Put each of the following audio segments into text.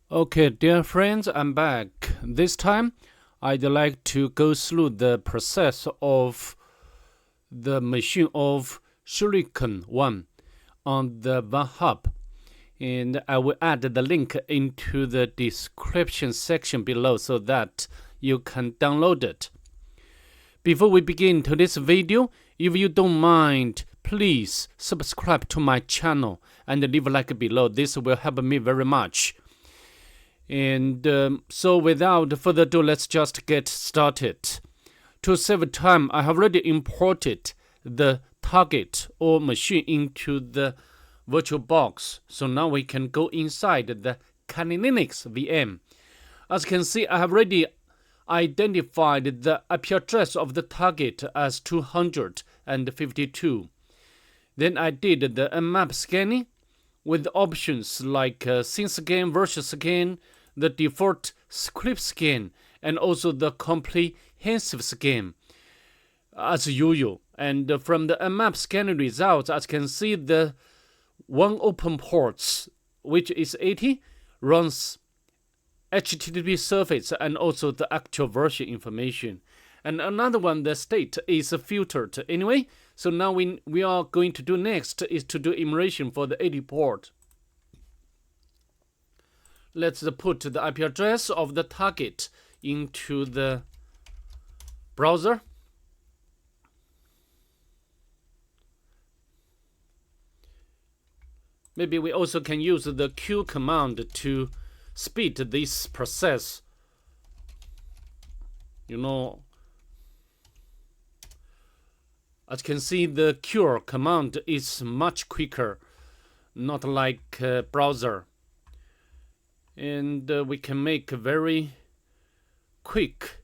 Okay, dear friends, I'm back. This time, I'd like to go through the process of the machine of Shuriken 1 on the Vulnhub, and I will add the link into the description section below so that you can download it. Before we begin today's video, if you don't mind, please subscribe to my channel and leave a like below. This will help me very much. And so without further ado, let's just get started. To save time, I have already imported the target or machine into the VirtualBox. So now we can go inside the Kali Linux VM. As you can see, I have already identified the IP address of the target as 252. Then I did the nmap scanning with options like scene scan, version scan, the default script scan, and also the comprehensive scan as usual. And from the nmap scanning results, as you can see, the one open ports, which is 80, runs HTTP surface and also the actual version information. And another one, the state is filtered anyway. So now we are going to do next is to do emulation for the 80 port. Let's put the IP address of the target into the browser. Maybe we also can use the Q command to speed this process. You know, as you can see, the Q command is much quicker, not like browser. And we can make a very quick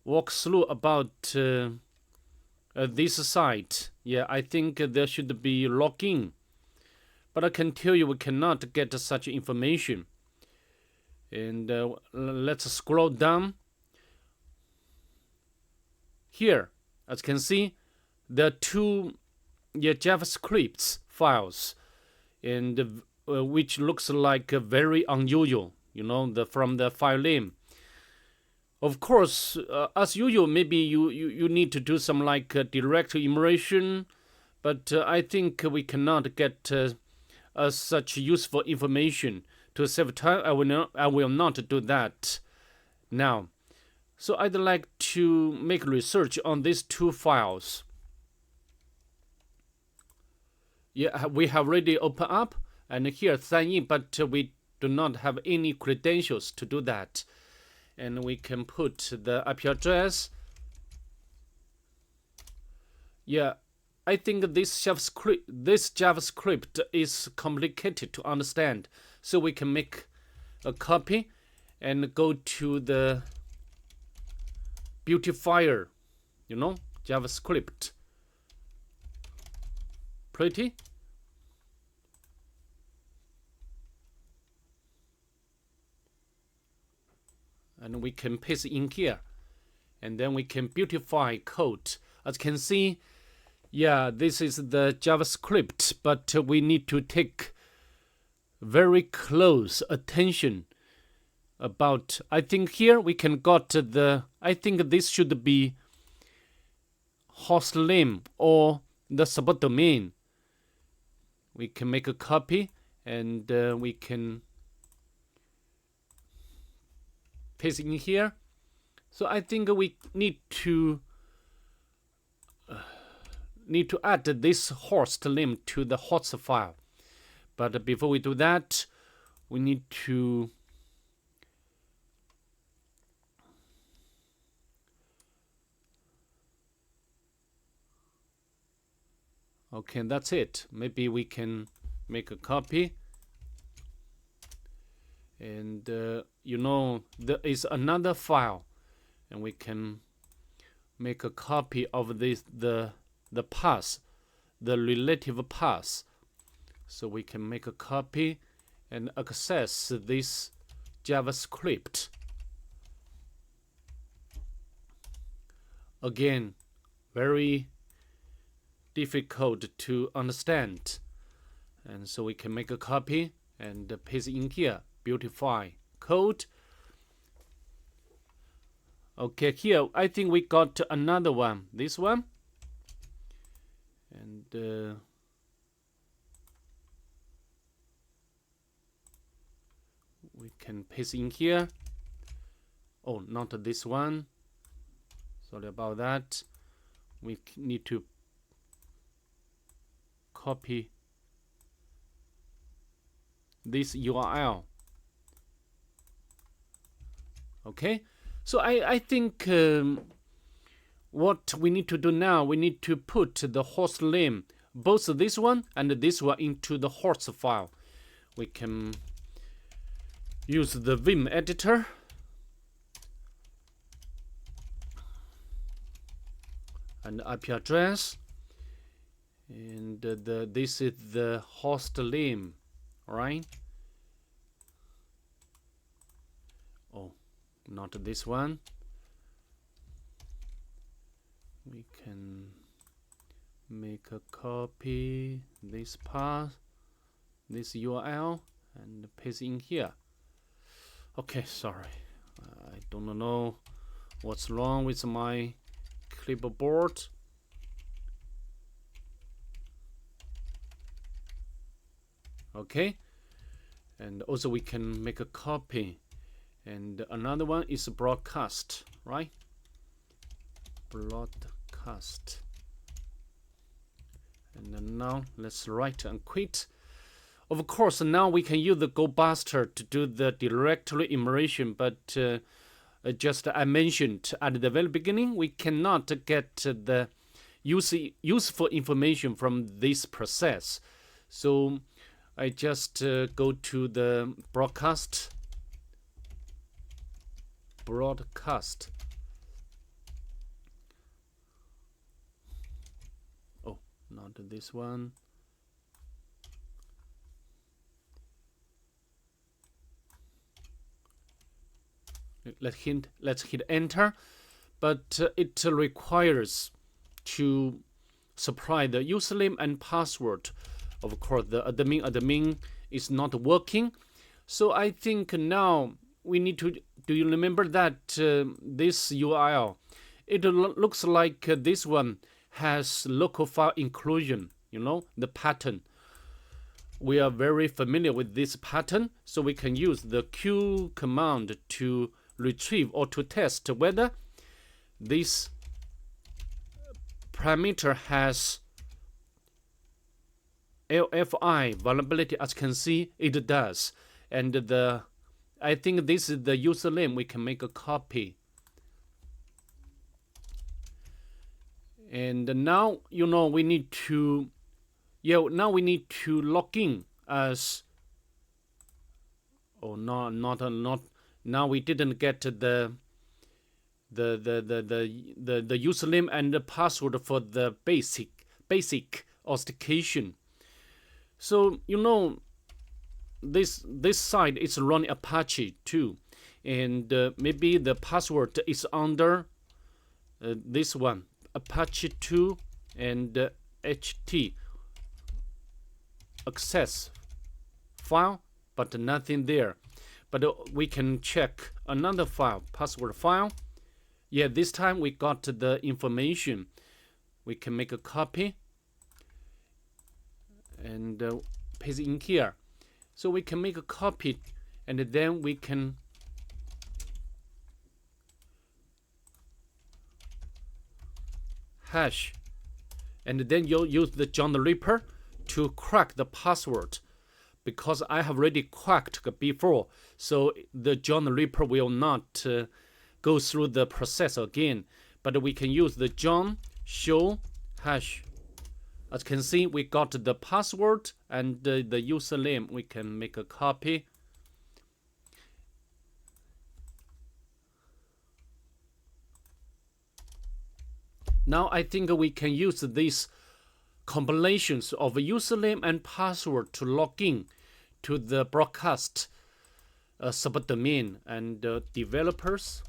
walkthrough about this site. Yeah, I think there should be login, but I can tell you we cannot get such information. And let's scroll down. Here, as you can see, there are two JavaScript files, and which looks like very unusual, you know, from the file name. Of course, as usual, maybe you need to do some like direct emulation, but I think we cannot get such useful information. To save time, I will not do that now. So I'd like to make research on these two files. Yeah, we have already opened up. And here sign in, but we do not have any credentials to do that. And we can put the IP address. Yeah, I think this JavaScript is complicated to understand. So we can make a copy and go to the beautifier, you know, JavaScript. Pretty. And we can paste in here, and then we can beautify code. As you can see, yeah, this is the JavaScript, but we need to take very close attention about. I think here we can got the. I think this should be host name or the subdomain. We can make a copy, and we can paste in here. So I think we need to add this host name to the host file. But before we do that, we need to okay, that's it. Maybe we can make a copy. And you know, there is another file, and we can make a copy of this the path, the relative path. So we can make a copy and access this JavaScript. Again, very difficult to understand. And so we can make a copy and paste in here. beautify code. Okay, here I think we got another one. This one, and we can paste in here. Oh, not this one. Sorry about that. We need to copy this URL. Okay, so I think what we need to do now, we need to put the host name, both this one and this one, into the host file. We can use the Vim editor. And IP address, and this is the host name, right? Oh, not this one. We can make a copy this path, this URL, and paste in here. Okay, sorry, I don't know what's wrong with my clipboard. Okay, and also we can make a copy, and another one is broadcast, right? Broadcast. And then now let's write and quit. Of course, now we can use the GoBuster to do the directory immersion, but just I mentioned at the very beginning, we cannot get the useful information from this process. So I just go to the broadcast. Oh, not this one. Let's hit enter, but it requires to supply the username and password. Of course, the admin is not working, so I think now we need to. Do you remember that this URL? It looks like this one has local file inclusion. You know the pattern. We are very familiar with this pattern, so we can use the Q command to retrieve or to test whether this parameter has LFI vulnerability. As you can see, it does. And I think this is the username. We can make a copy. And now we need to log in as. Oh no, not. Now we didn't get the username and the password for the basic authentication. So this site is running Apache too, and maybe the password is under this one, Apache 2 and HT access file, but nothing there. But we can check another file, password file. Yeah, this time we got the information. We can make a copy and paste in here. So we can make a copy, and then we can hash, and then you'll use the John the Ripper to crack the password. Because I have already cracked before, so the John the Ripper will not go through the process again. But we can use the John show hash. As you can see, we got the password and the username. We can make a copy. Now I think we can use these combinations of username and password to log in to the broadcast subdomain and developers.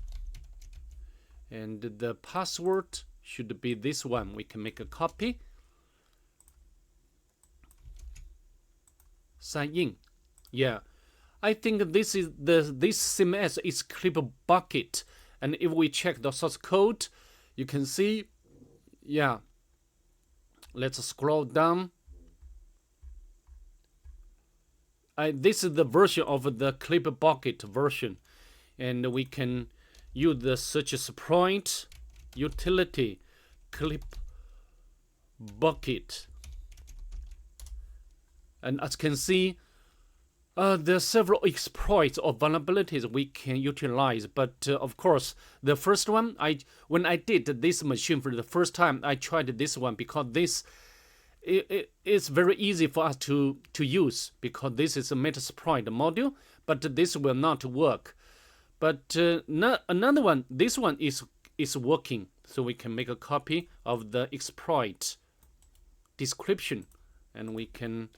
And the password should be this one. We can make a copy. Sign in. Yeah, I think this CMS is clip bucket, and if we check the source code, you can see, yeah. Let's scroll down. This is the version of the clip bucket version, and we can use the search exploit utility clip bucket. And as you can see, there are several exploits or vulnerabilities we can utilize. But of course, the first one, when I did this machine for the first time, I tried this one because this it's very easy for us to use, because this is a Metasploit module, but this will not work. But another one, this one is working, so we can make a copy of the exploit description, and we can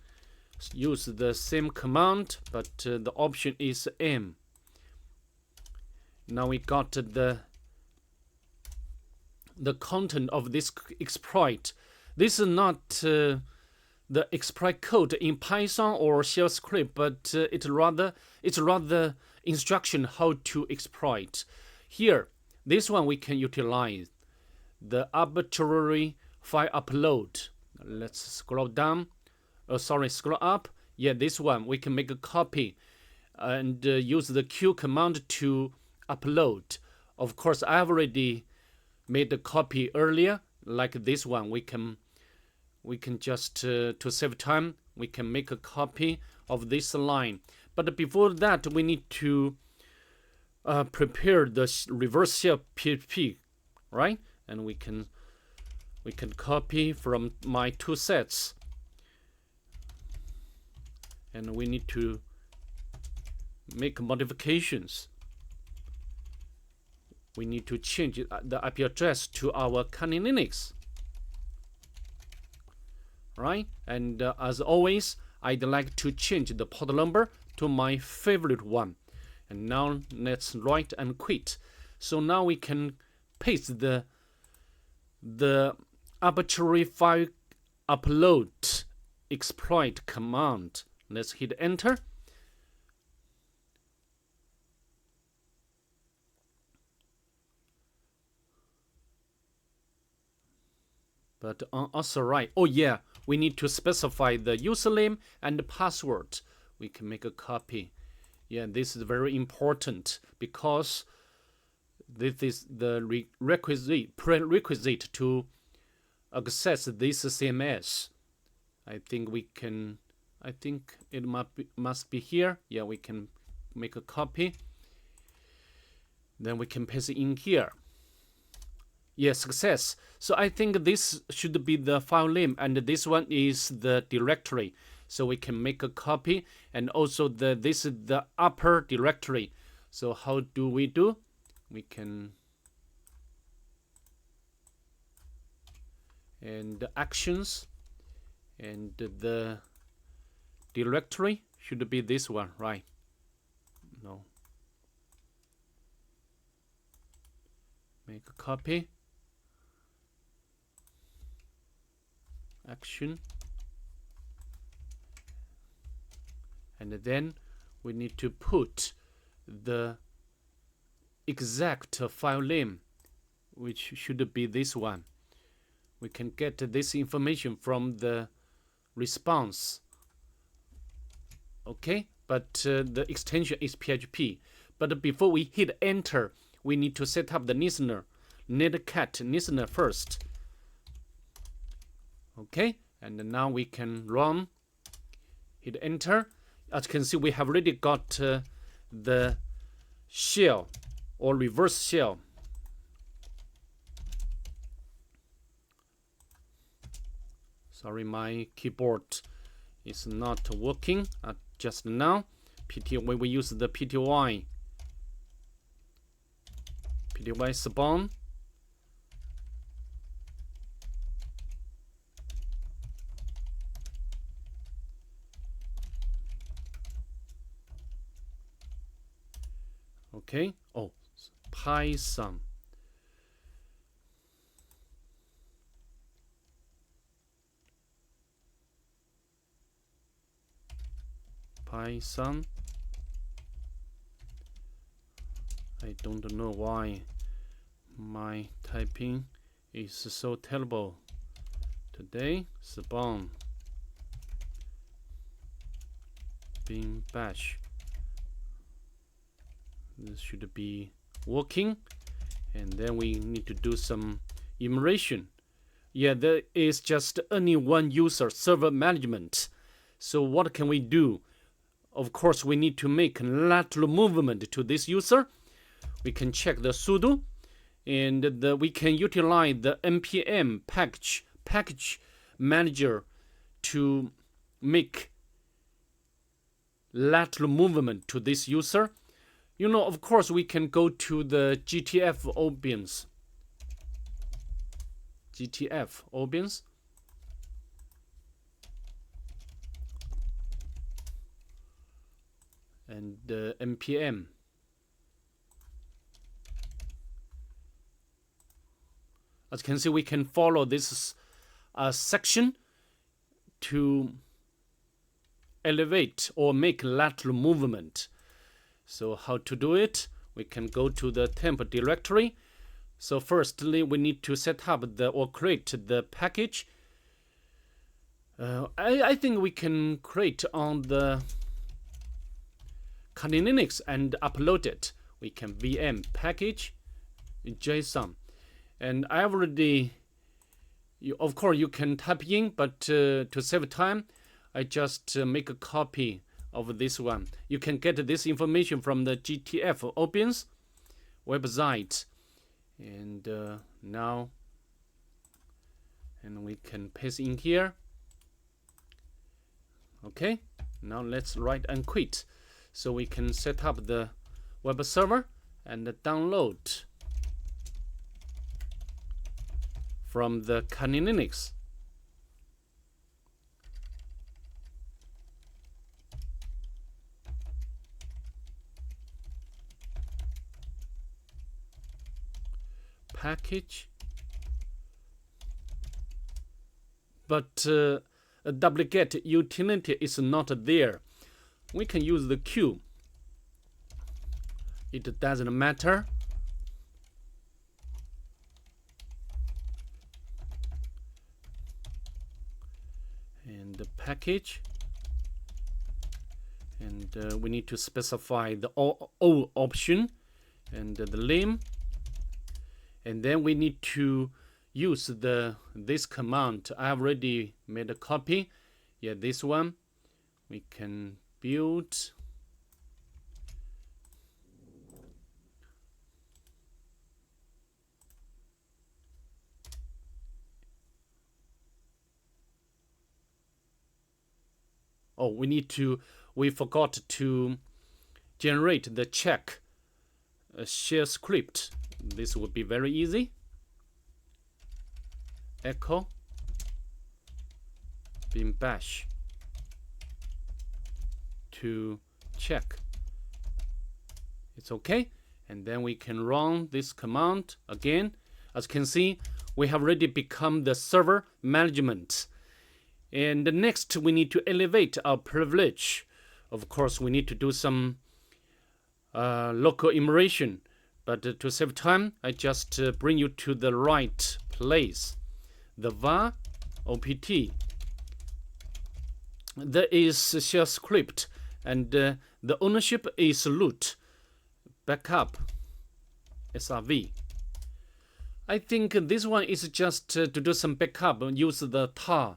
use the same command, but the option is M. Now we got the content of this exploit. This is not the exploit code in Python or shell script, but it's rather instruction how to exploit. Here, this one we can utilize the arbitrary file upload. Let's scroll down. Scroll up. Yeah, this one we can make a copy and use the Q command to upload. Of course, I have already made a copy earlier, like this one. We can just to save time, we can make a copy of this line. But before that, we need to prepare the reverse shell PHP, right? And we can copy from my two sets. And we need to make modifications. We need to change the IP address to our Kali Linux, right? And as always, I'd like to change the port number to my favorite one. And now let's write and quit. So now we can paste the arbitrary file upload exploit command. Let's hit enter. But also right. Oh yeah, we need to specify the username and the password. We can make a copy. Yeah, this is very important because this is the prerequisite to access this CMS. I think it must be here. Yeah, we can make a copy. Then we can paste it in here. Yeah, success. So I think this should be the file name, and this one is the directory. So we can make a copy, and also this is the upper directory. So how do? We can, and the actions, and the directory should be this one, right? No. Make a copy. Action. And then we need to put the exact file name, which should be this one. We can get this information from the response. Okay, but the extension is PHP. But before we hit enter, we need to set up the listener, netcat listener first. Okay, and now we can run. Hit enter. As you can see, we have already got the shell or reverse shell. Sorry, my keyboard is not working just now. When we use the pty spawn. Okay. Oh, Python. I don't know why my typing is so terrible today. Spawn bin bash. This should be working, and then we need to do some immersion. Yeah, there is just only one user server management. So what can we do? Of course, we need to make lateral movement to this user. We can check the sudo, and we can utilize the npm package manager to make lateral movement to this user. You know, of course, we can go to the GTF options. And npm. As you can see, we can follow this section to elevate or make lateral movement. So how to do it? We can go to the temp directory. So firstly, we need to set up or create the package. I think we can create on the Kali Linux and upload it. We can VM package JSON. And I already, of course, you can type in, but to save time, I just make a copy of this one. You can get this information from the GTF options website. And now, and we can paste in here. Okay, now let's write and quit. So we can set up the web server and download from the Kali Linux. Package, but a wget utility is not there. We can use the Q. It doesn't matter. And the package, and we need to specify the O option and the name. And then we need to use this command. I already made a copy. Yeah, this one. We can build. Oh, we forgot to generate the check shell script. This would be very easy. Echo bin bash to check. It's okay. And then we can run this command again. As you can see, we have already become the server management. And next, we need to elevate our privilege. Of course, we need to do some local immersion. But to save time, I just bring you to the right place. The var opt. There is a shell script, and the ownership is root backup srv. I think this one is just to do some backup, use the tar.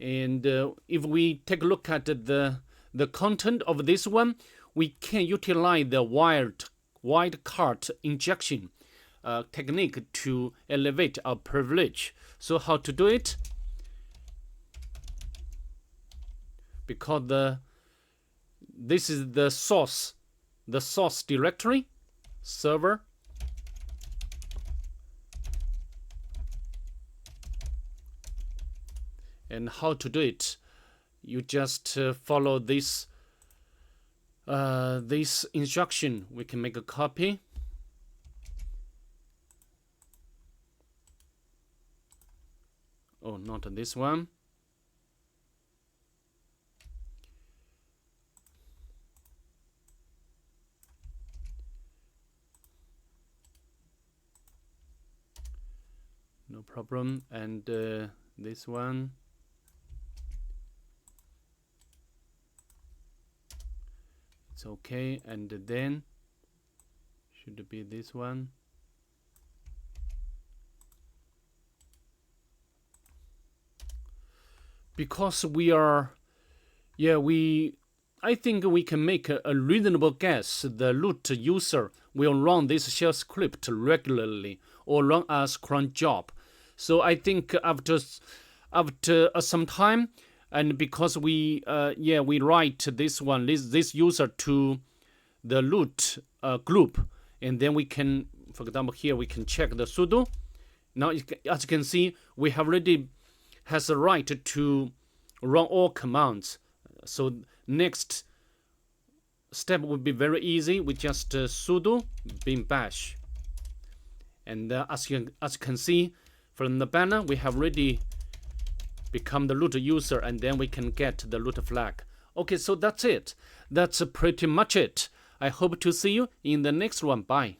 And if we take a look at the content of this one, we can utilize the wildcard injection technique to elevate our privilege. So how to do it? Because this is the source directory, server. And how to do it? You just follow this instruction. We can make a copy. Oh, not this one. no problem. And this one, it's okay. And then should be this one. Because we are, I think we can make a reasonable guess the root user will run this shell script regularly or run as cron job. So I think after some time, and because we write this one, this user to the root group, and then we can, for example, here we can check the sudo. Now, as you can see, we have already has the right to run all commands. So next step would be very easy. We just sudo bin bash, and as you can see from the banner, we have already become the root user, and then we can get the root flag. Okay, so that's it. That's pretty much it. I hope to see you in the next one. Bye.